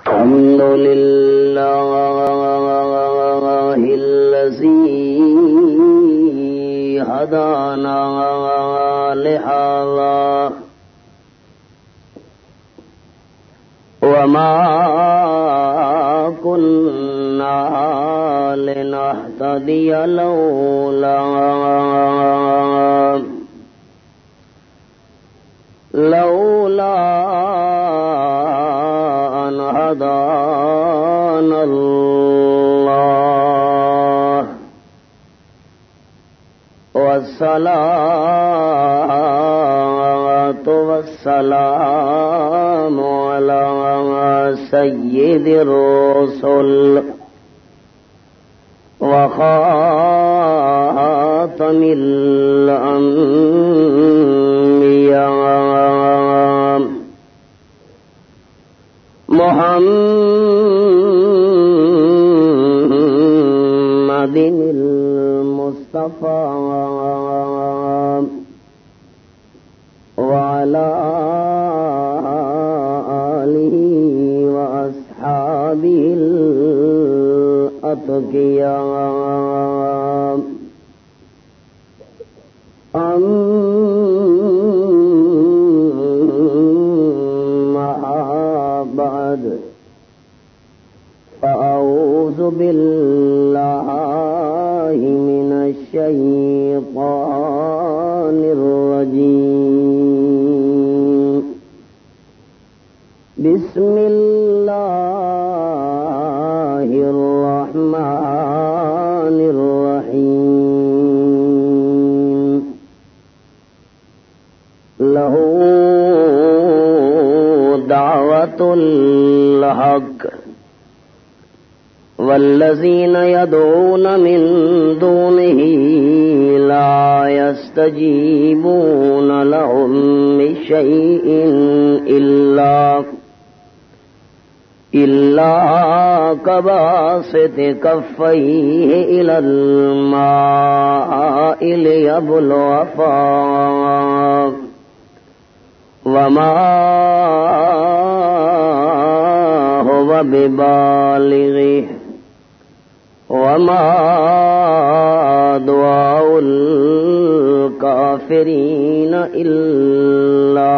الحمد لله الذي هدانا لهذا وما كنا لنهتدي لولا أن هدانا الله والصلاة والسلام على سيد الرسل وخاتم الأنبياء محمد المصطفى وعلى آله وأصحابه الأتقياء أما بعد فأعوذ بالله من الشيطان الرجيم بسم الله الرحمن الرحيم له دعوة الحق والذين يدعون من دونه لا يستجيبون لهم بشيء إلا كباسط كفيه إلى الماء ليبلغ فاه وما هو ببالغه وما دعاء الكافرين إلا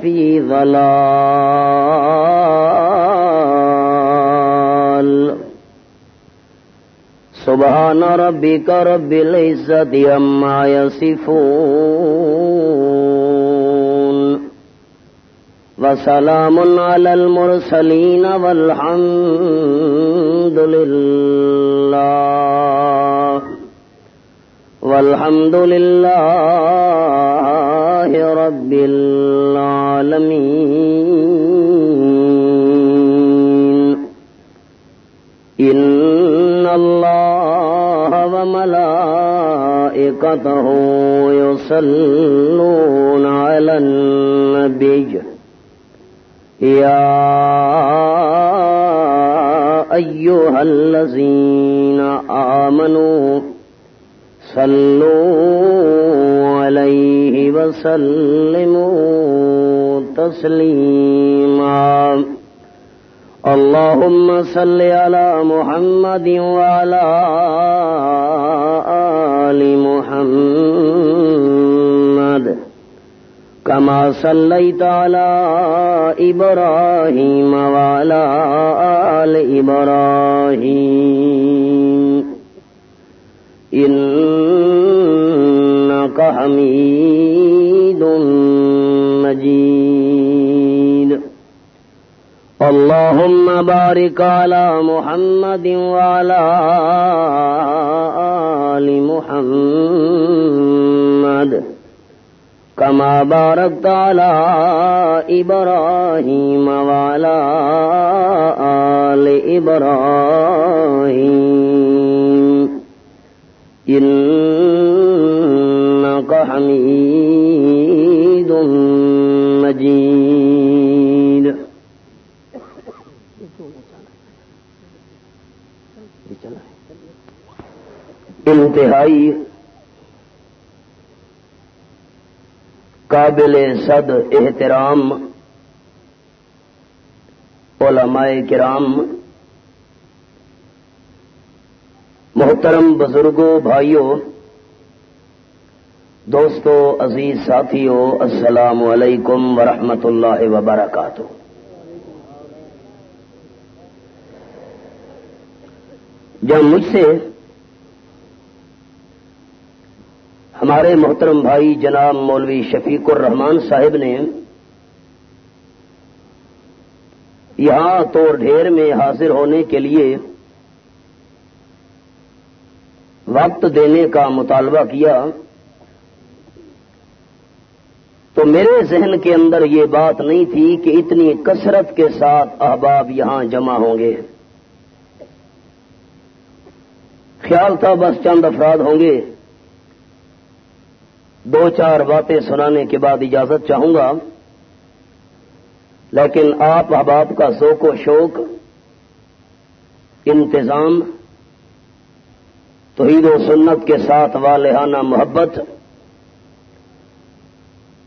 في ضلال سبحان ربك رب العزة عما يصفون وسلام على المرسلين والحمد لله رب العالمين إن الله وملائكته يصلون على النبي يا أيها الذين آمنوا صلوا عليه وسلموا تسليما اللهم صل على محمد وعلى آل محمد كما صليت على إبراهيم وعلى آل إبراهيم إنك حميد مجيد اللهم بارك على محمد وعلى آل محمد كما باركت على إبراهيم وعلى آل إبراهيم إنك حميد مجيد انتہائی قابل صد احترام علماء کرام، محترم بزرگوں، بھائیوں، دوستو، عزیز ساتھیوں، السلام علیکم ورحمۃ اللہ وبرکاتہ۔ جب مجھ سے ہمارے محترم بھائی جناب مولوی شفیق الرحمان صاحب نے یہاں توڑ ڈھیر میں حاضر ہونے کے لیے وقت دینے کا مطالبہ کیا تو میرے ذہن کے اندر یہ بات نہیں تھی کہ اتنی کثرت کے ساتھ احباب یہاں جمع ہوں گے۔ خیال تھا بس چند افراد ہوں گے، دو چار باتیں سنانے کے بعد اجازت چاہوں گا، لیکن آپ احباب کا ذوق و شوق، انتظام، توحید و سنت کے ساتھ والہانہ محبت،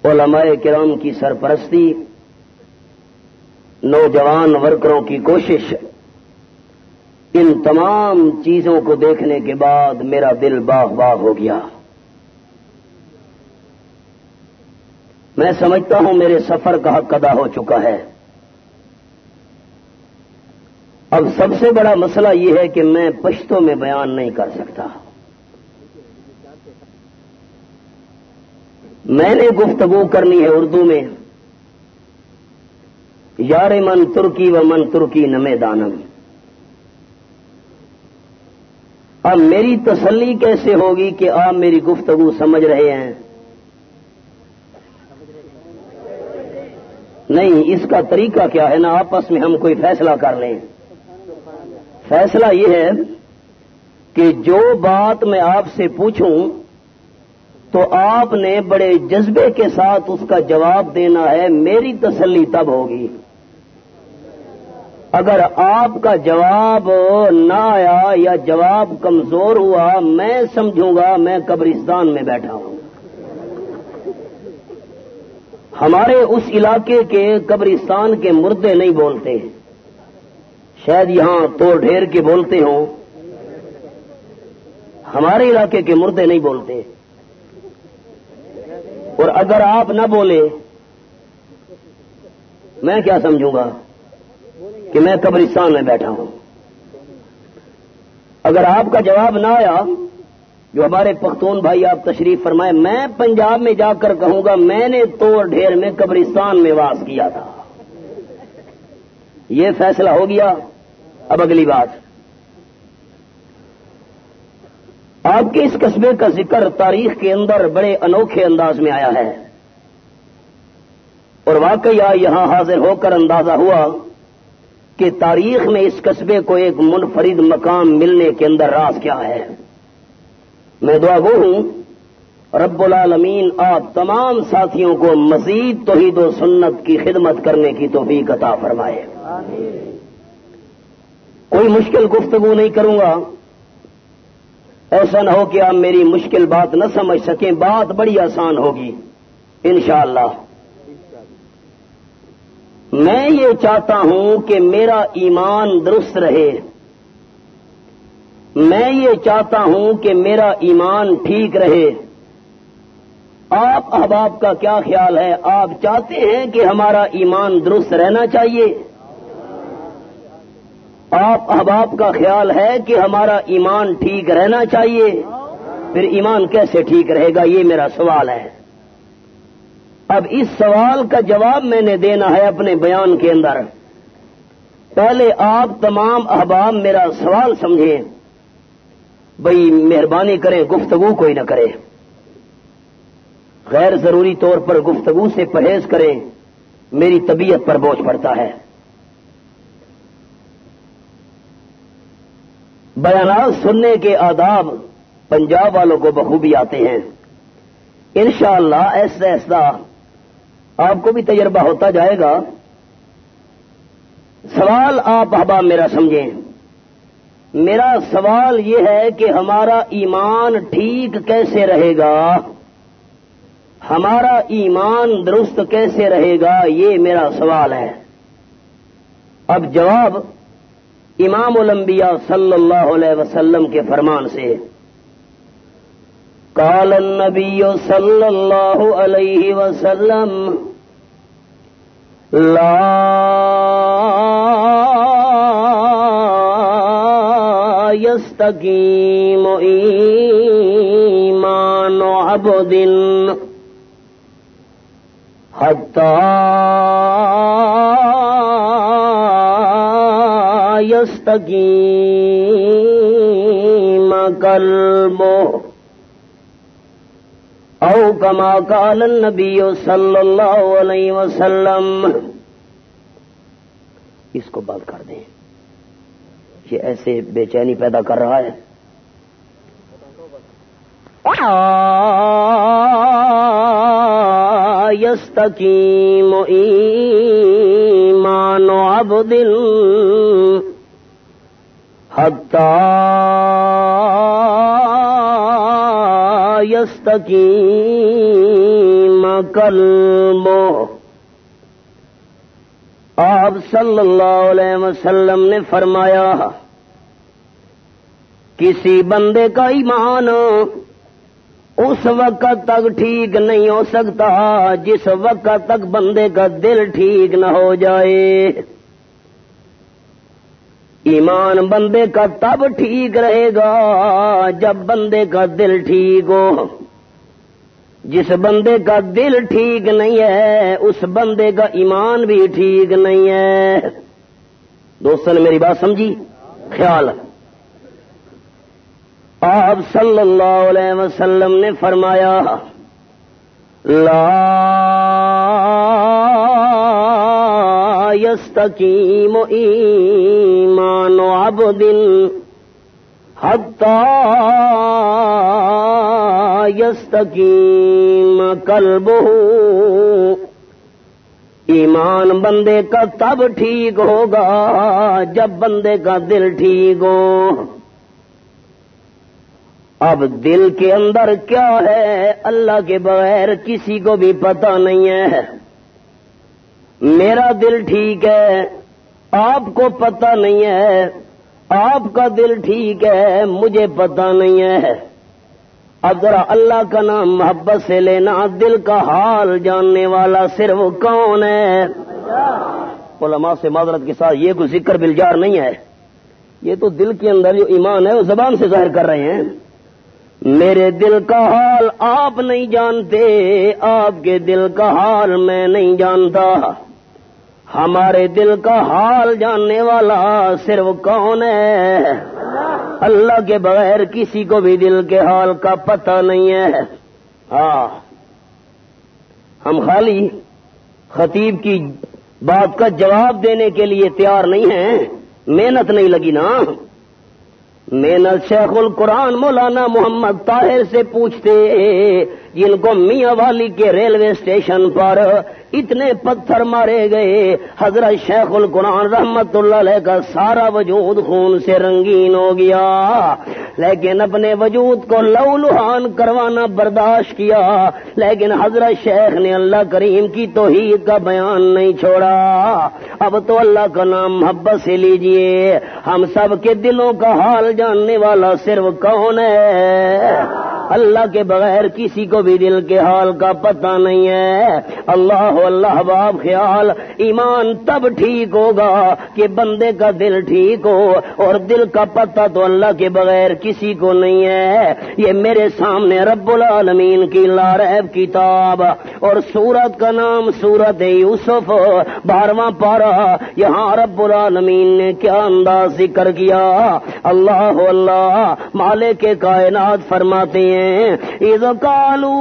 علماء کرام کی سرپرستی، نوجوان ورکروں کی کوشش، ان تمام چیزوں کو دیکھنے کے بعد میرا دل باغ باغ ہو گیا۔ میں سمجھتا ہوں میرے سفر کا حق ادا ہو چکا ہے۔ اب سب سے بڑا مسئلہ یہ ہے کہ میں پشتو میں بیان نہیں کر سکتا۔ میں نے گفتگو کرنی ہے اردو میں، یار من ترکی و من ترکی نمے دانم۔ اب میری تسلی کیسے ہوگی کہ آپ میری گفتگو سمجھ رہے ہیں؟ نہیں، اس کا طریقہ کیا ہے نا، آپس میں ہم کوئی فیصلہ کر لیں۔ فیصلہ یہ ہے کہ جو بات میں آپ سے پوچھوں تو آپ نے بڑے جذبے کے ساتھ اس کا جواب دینا ہے، میری تسلی تب ہوگی۔ اگر آپ کا جواب نہ آیا یا جواب کمزور ہوا، میں سمجھوں گا میں قبرستان میں بیٹھا ہوں۔ ہمارے اس علاقے کے قبرستان کے مردے نہیں بولتے، شاید یہاں توڑ ڈھیر کے بولتے ہوں، ہمارے علاقے کے مردے نہیں بولتے۔ اور اگر آپ نہ بولے، میں کیا سمجھوں گا کہ میں قبرستان میں بیٹھا ہوں۔ اگر آپ کا جواب نہ آیا، جو ہمارے پختون بھائی آپ تشریف فرمائے، میں پنجاب میں جا کر کہوں گا میں نے توڑ ڈھیر میں قبرستان میں واس کیا تھا۔ یہ فیصلہ ہو گیا۔ اب اگلی بات، آپ کے اس قصبے کا ذکر تاریخ کے اندر بڑے انوکھے انداز میں آیا ہے، اور واقعی یہاں حاضر ہو کر اندازہ ہوا کہ تاریخ میں اس قصبے کو ایک منفرد مقام ملنے کے اندر راز کیا ہے۔ میں دعا گو ہوں رب العالمین آپ تمام ساتھیوں کو مزید توحید و سنت کی خدمت کرنے کی توفیق عطا فرمائے۔ کوئی مشکل گفتگو نہیں کروں گا، ایسا نہ ہو کہ آپ میری مشکل بات نہ سمجھ سکیں، بات بڑی آسان ہوگی انشاءاللہ۔ میں یہ چاہتا ہوں کہ میرا ایمان درست رہے، میں یہ چاہتا ہوں کہ میرا ایمان ٹھیک رہے۔ آپ احباب کا کیا خیال ہے؟ آپ چاہتے ہیں کہ ہمارا ایمان درست رہنا چاہیے؟ آپ احباب کا خیال ہے کہ ہمارا ایمان ٹھیک رہنا چاہیے؟ پھر ایمان کیسے ٹھیک رہے گا، یہ میرا سوال ہے۔ اب اس سوال کا جواب میں نے دینا ہے اپنے بیان کے اندر۔ پہلے آپ تمام احباب میرا سوال سمجھیں، بھئی مہربانی کریں گفتگو کوئی نہ کرے، غیر ضروری طور پر گفتگو سے پرہیز کریں، میری طبیعت پر بوجھ پڑتا ہے۔ بیانات سننے کے آداب پنجاب والوں کو بخوبی آتے ہیں، انشاءاللہ ایسا ایسا آپ کو بھی تجربہ ہوتا جائے گا۔ سوال آپ احباب میرا سمجھیں، میرا سوال یہ ہے کہ ہمارا ایمان ٹھیک کیسے رہے گا، ہمارا ایمان درست کیسے رہے گا، یہ میرا سوال ہے۔ اب جواب امام الانبیاء صلی اللہ علیہ وسلم کے فرمان سے، قال النبی صلی اللہ علیہ وسلم لا يستقيم ایمان عبد حتی يستقيم قلبه او کما قال النبی صلی اللہ علیہ وسلم۔ اس کو بند کر دیں، یہ ایسے بے چینی پیدا کر رہا ہے۔ یستقیم ایمان عبد حتی یستقیم قلبہ۔ آپ صلی اللہ علیہ وسلم نے فرمایا کسی بندے کا ایمان اس وقت تک ٹھیک نہیں ہو سکتا جس وقت تک بندے کا دل ٹھیک نہ ہو جائے۔ ایمان بندے کا تب ٹھیک رہے گا جب بندے کا دل ٹھیک ہو۔ جس بندے کا دل ٹھیک نہیں ہے اس بندے کا ایمان بھی ٹھیک نہیں ہے۔ دوستوں نے میری بات سمجھی؟ خیال آپ صلی اللہ علیہ وسلم نے فرمایا لا یستقیم ایمان عبد حتی یستقیم قلبہ۔ ایمان بندے کا تب ٹھیک ہوگا جب بندے کا دل ٹھیک ہو۔ اب دل کے اندر کیا ہے اللہ کے بغیر کسی کو بھی پتہ نہیں ہے۔ میرا دل ٹھیک ہے، آپ کو پتہ نہیں ہے، آپ کا دل ٹھیک ہے، مجھے پتہ نہیں ہے۔ اب ذرا اللہ کا نام محبت سے لینا، دل کا حال جاننے والا صرف کون ہے؟ علماء سے معذرت کے ساتھ یہ کوئی ذکر بالجار نہیں ہے، یہ تو دل کے اندر جو ایمان ہے وہ زبان سے ظاہر کر رہے ہیں۔ میرے دل کا حال آپ نہیں جانتے، آپ کے دل کا حال میں نہیں جانتا۔ ہمارے دل کا حال جاننے والا صرف کون ہے؟ اللہ کے بغیر کسی کو بھی دل کے حال کا پتہ نہیں ہے۔ ہاں، ہم خالی خطیب کی بات کا جواب دینے کے لیے تیار نہیں ہیں، محنت نہیں لگی نا۔ محنت شیخ القرآن مولانا محمد طاہر سے پوچھتے، جن کو میاں والی کے ریلوے اسٹیشن پر اتنے پتھر مارے گئے، حضرت شیخ القرآن رحمت اللہ علیہ کا سارا وجود خون سے رنگین ہو گیا، لیکن اپنے وجود کو لہو لہان کروانا برداشت کیا، لیکن حضرت شیخ نے اللہ کریم کی توحید کا بیان نہیں چھوڑا۔ اب تو اللہ کا نام محبت سے لیجئے، ہم سب کے دلوں کا حال جاننے والا صرف کون ہے؟ اللہ کے بغیر کسی کو بھی دل کے حال کا پتہ نہیں ہے۔ اللہ اللہ باب خیال، ایمان تب ٹھیک ہوگا کہ بندے کا دل ٹھیک ہو، اور دل کا پتہ تو اللہ کے بغیر کسی کو نہیں ہے۔ یہ میرے سامنے رب العالمین کی لاریب کتاب اور سورت کا نام سورت یوسف 12واں پارہ، یہاں رب العالمین نے کیا انداز ذکر کیا۔ اللہ اللہ مالک کائنات فرماتے ہیں اذ قالوا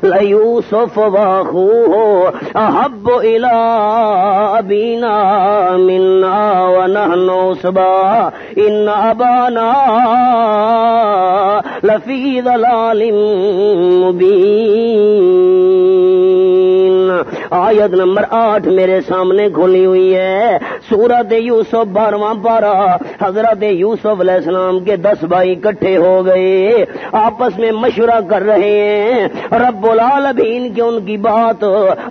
لَيُوسُفُ وَأَخُوهُ أَحَبُّ إِلَىٰ أَبِينَا مِنَّا وَنَحْنُ عُصْبَةٌ إِنَّ أَبَانَا لَفِي ضَلَالٍ مُّبِينٍ۔ آیت نمبر 8 میرے سامنے کھلی ہوئی ہے، سورۃ یوسف 12واں پارہ۔ حضرت یوسف علیہ السلام کے 10 بھائی اکٹھے ہو گئے، آپس میں مشورہ کر رہے ہیں، رب العالمین کی ان کی بات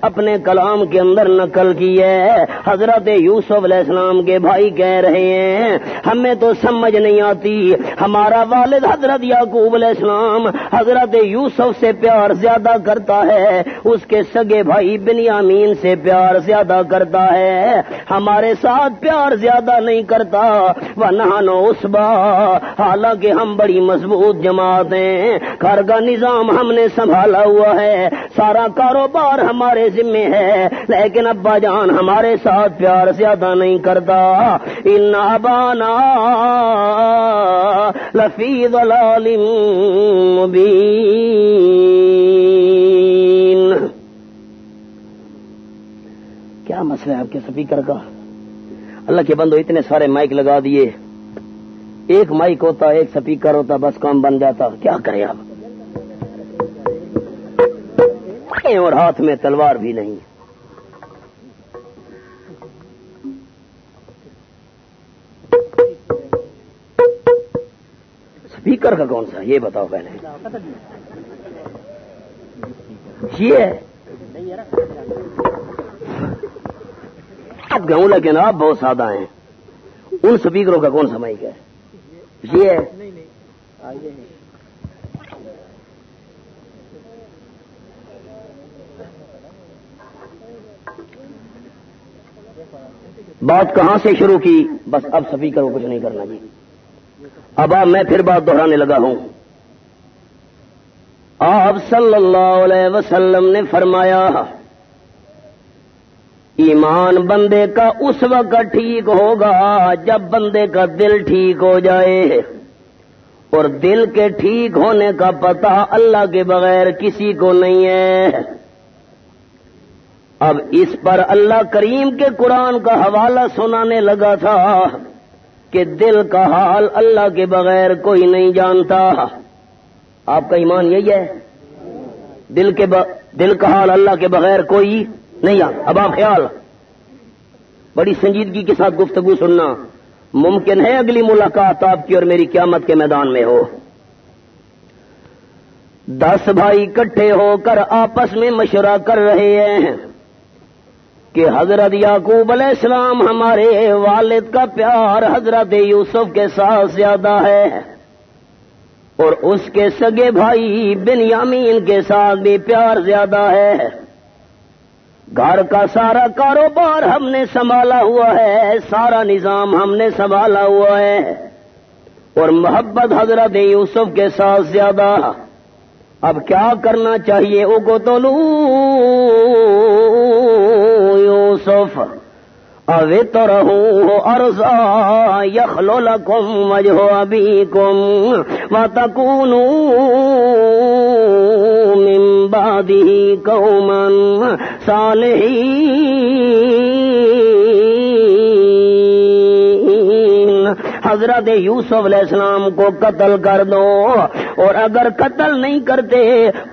اپنے کلام کے اندر نقل کی ہے۔ حضرت یوسف علیہ السلام کے بھائی کہہ رہے ہیں ہمیں تو سمجھ نہیں آتی، ہمارا والد حضرت یعقوب علیہ السلام حضرت یوسف سے پیار زیادہ کرتا ہے، اس کے سگے بھائی بنیامین سے پیار زیادہ کرتا ہے، ہمارے ساتھ پیار زیادہ نہیں کرتا۔ وَنَحْنُ عُصْبَةٌ، حالانکہ ہم بڑی مضبوط جماعت ہیں، گھر کا نظام ہم نے سنبھالا ہوا ہے، سارا کاروبار ہمارے ذمے ہے، لیکن ابا جان ہمارے ساتھ پیار زیادہ نہیں کرتا۔ إِنَّ أَبَانَا لَفِي ضَلَالٍ مُبِينٍ۔ کیا مسئلہ ہے آپ کے سپیکر کا؟ اللہ کے بندو اتنے سارے مائک لگا دیے، ایک مائک ہوتا ایک سپیکر ہوتا بس کام بن جاتا، کیا کریں آپ؟ اور ہاتھ میں تلوار بھی نہیں۔ سپیکر کا کون سا یہ بتاؤ پہلے؟ یہ ہے آپ گاؤں، لیکن آپ بہت سادہ ہیں، ان سپیکروں کا کون سا مائک ہے؟ یہ ہے۔ بات کہاں سے شروع کی؟ بس اب سپیکر کو کچھ نہیں کرنا جی۔ اب میں پھر بات دہرانے لگا ہوں۔ آپ صلی اللہ علیہ وسلم نے فرمایا ایمان بندے کا اس وقت ٹھیک ہوگا جب بندے کا دل ٹھیک ہو جائے، اور دل کے ٹھیک ہونے کا پتہ اللہ کے بغیر کسی کو نہیں ہے۔ اب اس پر اللہ کریم کے قرآن کا حوالہ سنانے لگا تھا کہ دل کا حال اللہ کے بغیر کوئی نہیں جانتا۔ آپ کا ایمان یہی ہے؟ دل کا حال اللہ کے بغیر کوئی نہیں جانتا۔ اب آپ خیال بڑی سنجیدگی کے ساتھ گفتگو سننا، ممکن ہے اگلی ملاقات آپ کی اور میری قیامت کے میدان میں ہو۔ 10 بھائی اکٹھے ہو کر آپس میں مشورہ کر رہے ہیں کہ حضرت یعقوب علیہ السلام ہمارے والد کا پیار حضرت یوسف کے ساتھ زیادہ ہے، اور اس کے سگے بھائی بنیامین کے ساتھ بھی پیار زیادہ ہے، گھر کا سارا کاروبار ہم نے سنبھالا ہوا ہے، سارا نظام ہم نے سنبھالا ہوا ہے، اور محبت حضرت یوسف کے ساتھ زیادہ۔ اب کیا کرنا چاہیے؟ اقتلوا یوسف او اطرحوہ ارضا یخل لکم وجہ ابیکم وتکونوا من بعدہ قوما صالحین۔ حضرت یوسف علیہ السلام کو قتل کر دو، اور اگر قتل نہیں کرتے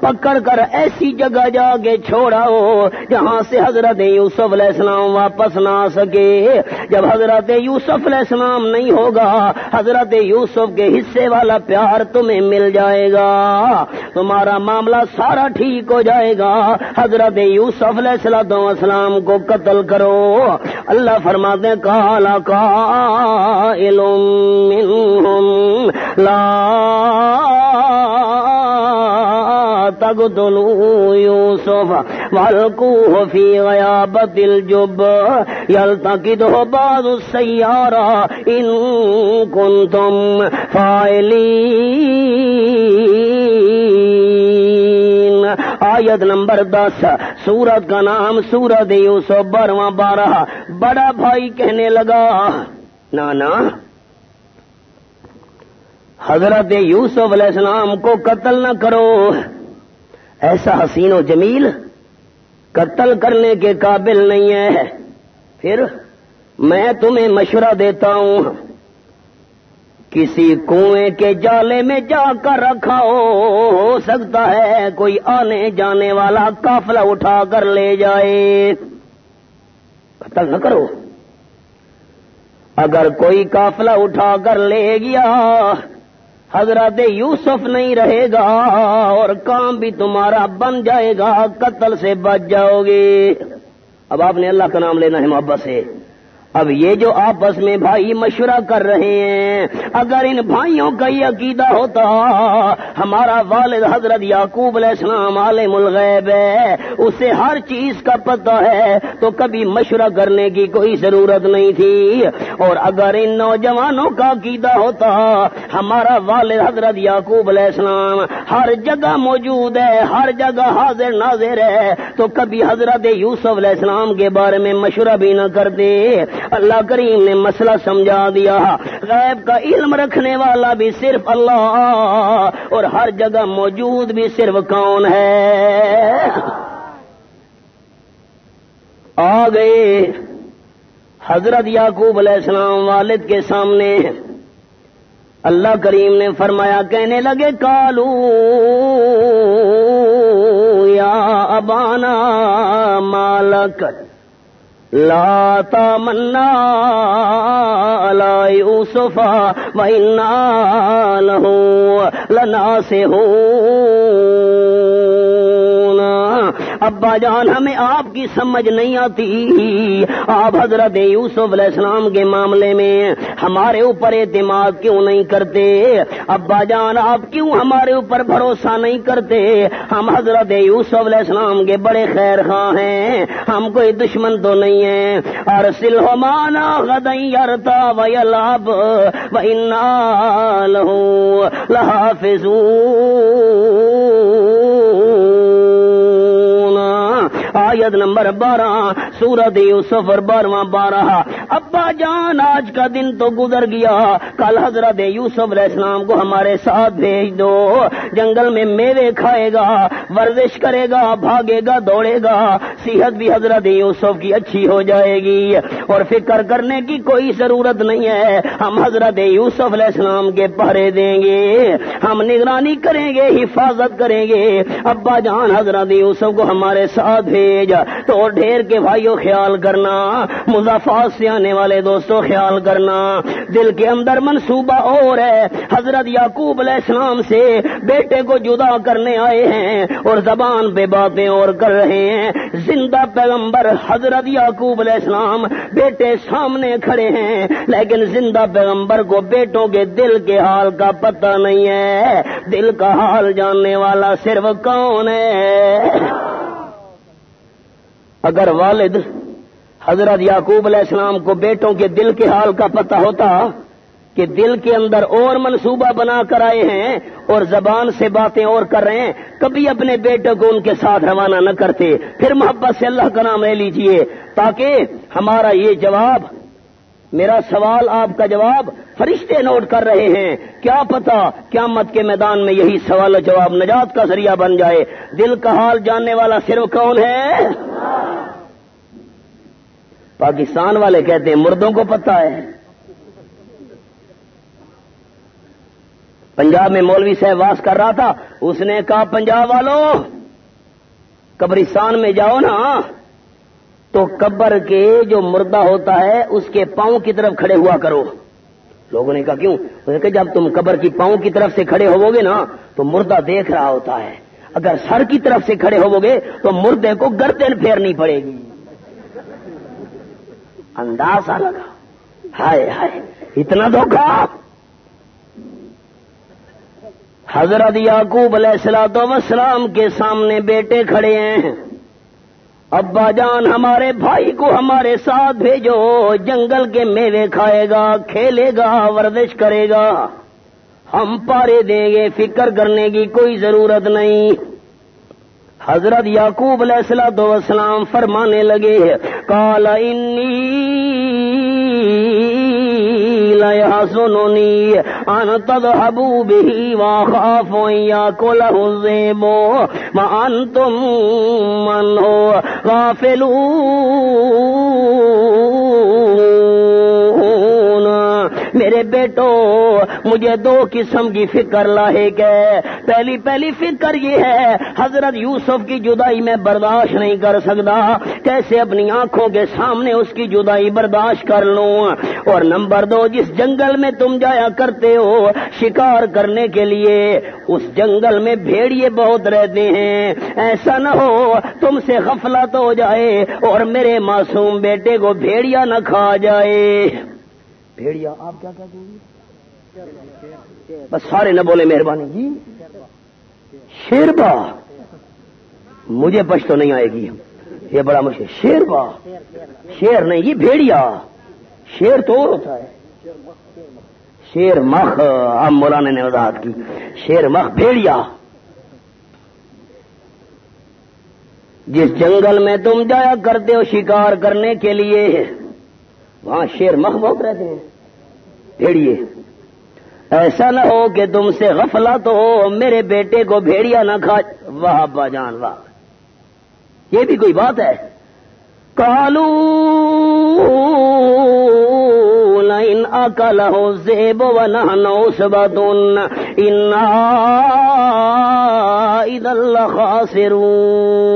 پکڑ کر ایسی جگہ جا کے چھوڑاؤ جہاں سے حضرت یوسف علیہ السلام واپس نہ آ سکے۔ جب حضرت یوسف علیہ السلام نہیں ہوگا، حضرت یوسف کے حصے والا پیار تمہیں مل جائے گا، تمہارا معاملہ سارا ٹھیک ہو جائے گا۔ حضرت یوسف علیہ السلام کو قتل کرو۔ اللہ فرماتے ہیں قال قائل منہم لا تقتلوا یوسف والقوہ فی غیابت الجب یلتقطہ بعض السیارہ ان کنتم فاعلین۔ آیت نمبر 10، سورت کا نام سورت یوسف 12واں پارہ۔ بڑا بھائی کہنے لگا نانا حضرت یوسف علیہ السلام کو قتل نہ کرو، ایسا حسین و جمیل قتل کرنے کے قابل نہیں ہے۔ پھر میں تمہیں مشورہ دیتا ہوں، کسی کنویں کے جالے میں جا کر رکھا ہو سکتا ہے کوئی آنے جانے والا قافلہ اٹھا کر لے جائے. قتل نہ کرو. اگر کوئی قافلہ اٹھا کر لے گیا حضرت یوسف نہیں رہے گا اور کام بھی تمہارا بن جائے گا, قتل سے بچ جاؤ گے. اب آپ نے اللہ کا نام لینا ہے محبت سے. اب یہ جو آپس میں بھائی مشورہ کر رہے ہیں, اگر ان بھائیوں کا یہ عقیدہ ہوتا ہمارا والد حضرت یعقوب علیہ السلام عالم الغیب ہے, اسے ہر چیز کا پتہ ہے, تو کبھی مشورہ کرنے کی کوئی ضرورت نہیں تھی. اور اگر ان نوجوانوں کا عقیدہ ہوتا ہمارا والد حضرت یعقوب علیہ السلام ہر جگہ موجود ہے, ہر جگہ حاضر ناظر ہے, تو کبھی حضرت یوسف علیہ السلام کے بارے میں مشورہ بھی نہ کرتے. اللہ کریم نے مسئلہ سمجھا دیا. غیب کا علم رکھنے والا بھی صرف اللہ, اور ہر جگہ موجود بھی صرف کون ہے. آ گئے حضرت یعقوب علیہ السلام والد کے سامنے. اللہ کریم نے فرمایا, کہنے لگے کالو یا ابانا مالک لا تمنا علی یوسف وإنا لہ لناصحون. ابا جان ہمیں آپ کی سمجھ نہیں آتی, آپ حضرت یوسف علیہ السلام کے معاملے میں ہمارے اوپر اعتماد کیوں نہیں کرتے؟ ابا جان آپ کیوں ہمارے اوپر بھروسہ نہیں کرتے؟ ہم حضرت یوسف علیہ السلام کے بڑے خیر خواہ ہیں, ہم کوئی دشمن تو نہیں ہیں. ارسلہ معنا غدا یرتع ویلعب وإنا لہ لحافظون. آیت نمبر 12 سورۃ یوسف اور 12. ابا جان آج کا دن تو گزر گیا, کل حضرت یوسف علیہ السلام کو ہمارے ساتھ بھیج دو. جنگل میں میوے کھائے گا, ورزش کرے گا, بھاگے گا, دوڑے گا, صحت بھی حضرت یوسف کی اچھی ہو جائے گی, اور فکر کرنے کی کوئی ضرورت نہیں ہے. ہم حضرت یوسف علیہ السلام کے پہرے دیں گے, ہم نگرانی کریں گے, حفاظت کریں گے. ابا جان حضرت یوسف کو ہمارے ساتھ بھیج. تو ڈھیر کے بھائیوں خیال کرنا, مضافات سے آنے والے دوستوں خیال کرنا, دل کے اندر منصوبہ اور ہے. حضرت یعقوب علیہ السلام سے بیٹے کو جدا کرنے آئے ہیں اور زبان پہ باتیں اور کر رہے ہیں. زندہ پیغمبر حضرت یعقوب علیہ السلام بیٹے سامنے کھڑے ہیں, لیکن زندہ پیغمبر کو بیٹوں کے دل کے حال کا پتہ نہیں ہے. دل کا حال جاننے والا صرف کون ہے؟ اگر والد حضرت یعقوب علیہ السلام کو بیٹوں کے دل کے حال کا پتہ ہوتا کہ دل کے اندر اور منصوبہ بنا کر آئے ہیں اور زبان سے باتیں اور کر رہے ہیں, کبھی اپنے بیٹے کو ان کے ساتھ روانہ نہ کرتے. پھر محبت سے اللہ کا نام لے لیجئے, تاکہ ہمارا یہ جواب, میرا سوال آپ کا جواب فرشتے نوٹ کر رہے ہیں. کیا پتہ قیامت کے میدان میں یہی سوال و جواب نجات کا ذریعہ بن جائے. دل کا حال جاننے والا صرف کون ہے؟ پاکستان والے کہتے ہیں مردوں کو پتہ ہے. پنجاب میں مولوی صاحب واز کر رہا تھا, اس نے کہا پنجاب والوں قبرستان میں جاؤ نا, تو قبر کے جو مردہ ہوتا ہے اس کے پاؤں کی طرف کھڑے ہوا کرو. لوگوں نے کہا کیوں؟ انہوں نے کہا جب تم قبر کی پاؤں کی طرف سے کھڑے ہوو گے نا تو مردہ دیکھ رہا ہوتا ہے, اگر سر کی طرف سے کھڑے ہوو گے تو مردے کو گردن پھیرنی پڑے گی. اندازہ لگا, ہائے ہائے اتنا دھوکہ. حضرت یعقوب علیہ السلام کے سامنے بیٹے کھڑے ہیں. ابا جان ہمارے بھائی کو ہمارے ساتھ بھیجو, جنگل کے میوے کھائے گا, کھیلے گا, ورزش کرے گا, ہم پارے دیں گے, فکر کرنے کی کوئی ضرورت نہیں. حضرت یعقوب علیہ السلام فرمانے لگے, قال انی لیحزننی ان تذهبوا به واخاف ان یاکلہ الذئب وانتم عنہ غافلون. میرے بیٹو مجھے دو قسم کی فکر لاحق ہے. پہلی فکر یہ ہے حضرت یوسف کی جدائی میں برداشت نہیں کر سکتا, کیسے اپنی آنکھوں کے سامنے اس کی جدائی برداشت کر لوں. اور نمبر دو, جس جنگل میں تم جایا کرتے ہو شکار کرنے کے لیے, اس جنگل میں بھیڑیے بہت رہتے ہیں, ایسا نہ ہو تم سے غفلت ہو جائے اور میرے معصوم بیٹے کو بھیڑیا نہ کھا جائے. بھیڑیا آپ کیا کہتے ہیں؟ بس سارے نہ بولے مہربانی جی. شیربا مجھے پشتو نہیں آئے گی, یہ بڑا مشکل. شیربا شیر نہیں, یہ بھیڑیا. شیر تو اور ہوتا ہے, شیر مخ. اب مولانا نے وضاحت کی, شیر مخ بھیڑیا. جس جنگل میں تم جایا کرتے ہو شکار کرنے کے لیے وہاں شیر مخ بہت رہتے ہیں, بھیڑیے. ایسا نہ ہو کہ تم سے غفلت ہو میرے بیٹے کو بھیڑیا نہ کھا. واہ ابا جان واہ, یہ بھی کوئی بات ہے. قالوا لئن اکلہ الذئب ونحن عصبۃ انا اذا لخاسرون.